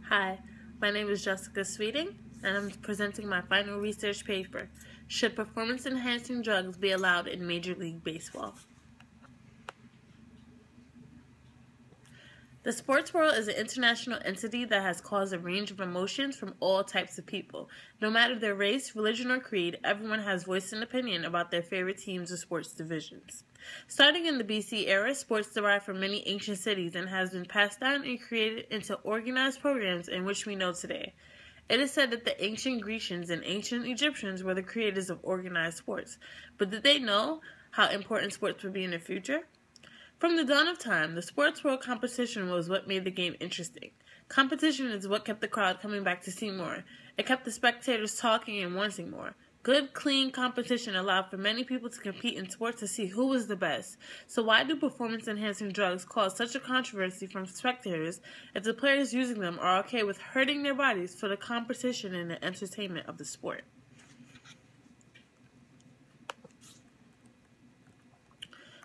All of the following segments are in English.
Hi, my name is Jessica Sweeting, and I'm presenting my final research paper, Should Performance-Enhancing Drugs Be Allowed in Major League Baseball? The sports world is an international entity that has caused a range of emotions from all types of people. No matter their race, religion, or creed, everyone has voiced an opinion about their favorite teams or sports divisions. Starting in the BC era, sports derived from many ancient cities and has been passed down and created into organized programs in which we know today. It is said that the ancient Grecians and ancient Egyptians were the creators of organized sports, but did they know how important sports would be in the future? From the dawn of time, the sports world competition was what made the game interesting. Competition is what kept the crowd coming back to see more. It kept the spectators talking and wanting more. Good, clean competition allowed for many people to compete in sports to see who was the best. So why do performance-enhancing drugs cause such a controversy from spectators if the players using them are okay with hurting their bodies for the competition and the entertainment of the sport?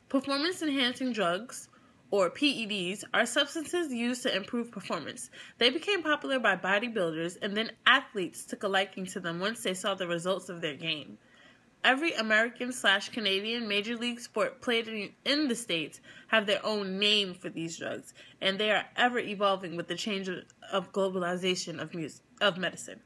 Performance-enhancing drugs, or PEDs, are substances used to improve performance. They became popular by bodybuilders, and then athletes took a liking to them once they saw the results of their game. Every American/Canadian major league sport played in the States have their own name for these drugs, and they are ever evolving with the change of globalization of medicine.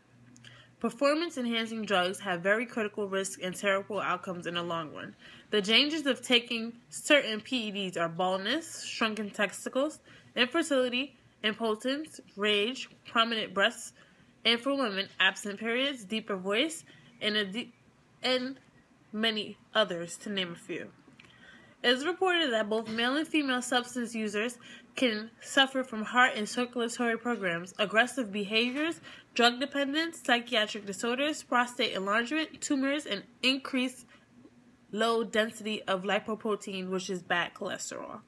Performance-enhancing drugs have very critical risks and terrible outcomes in the long run. The dangers of taking certain PEDs are baldness, shrunken testicles, infertility, impotence, rage, prominent breasts, and for women, absent periods, deeper voice, and many others, to name a few. It is reported that both male and female substance users can suffer from heart and circulatory programs, aggressive behaviors, drug dependence, psychiatric disorders, prostate enlargement, tumors, and increased low density of lipoprotein, which is bad cholesterol.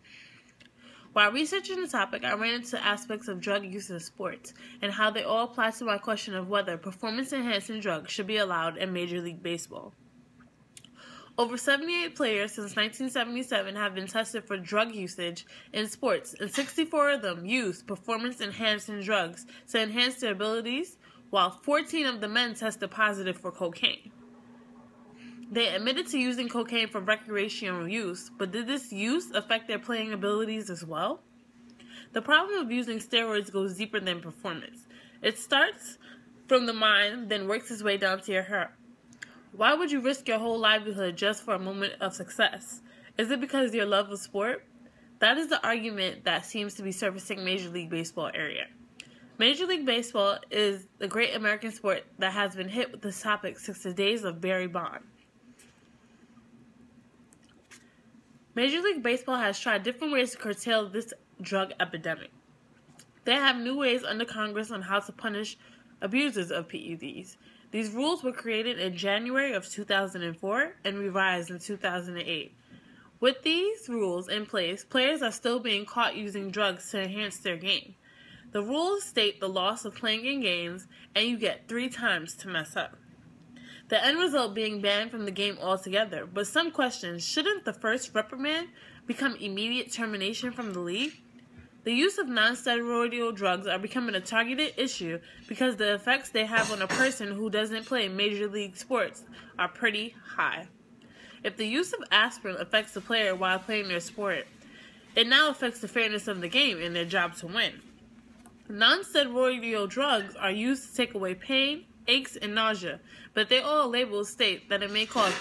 While researching the topic, I ran into aspects of drug use in sports and how they all apply to my question of whether performance-enhancing drugs should be allowed in Major League Baseball. Over 78 players since 1977 have been tested for drug usage in sports, and 64 of them used performance-enhancing drugs to enhance their abilities, while 14 of the men tested positive for cocaine. They admitted to using cocaine for recreational use, but did this use affect their playing abilities as well? The problem of using steroids goes deeper than performance. It starts from the mind, then works its way down to your heart. Why would you risk your whole livelihood just for a moment of success? Is it because of your love of sport? That is the argument that seems to be surfacing Major League Baseball area. Major League Baseball is the great American sport that has been hit with this topic since the days of Barry Bonds. Major League Baseball has tried different ways to curtail this drug epidemic. They have new ways under Congress on how to punish abusers of PEDs. These rules were created in January of 2004 and revised in 2008. With these rules in place, players are still being caught using drugs to enhance their game. The rules state the loss of playing in games, and you get 3 times to mess up. The end result being banned from the game altogether, but some question, shouldn't the first reprimand become immediate termination from the league? The use of non-steroidal drugs are becoming a targeted issue because the effects they have on a person who doesn't play major league sports are pretty high. If the use of aspirin affects the player while playing their sport, it now affects the fairness of the game and their job to win. Non-steroidal drugs are used to take away pain, aches, and nausea, but they all labels state that it may cause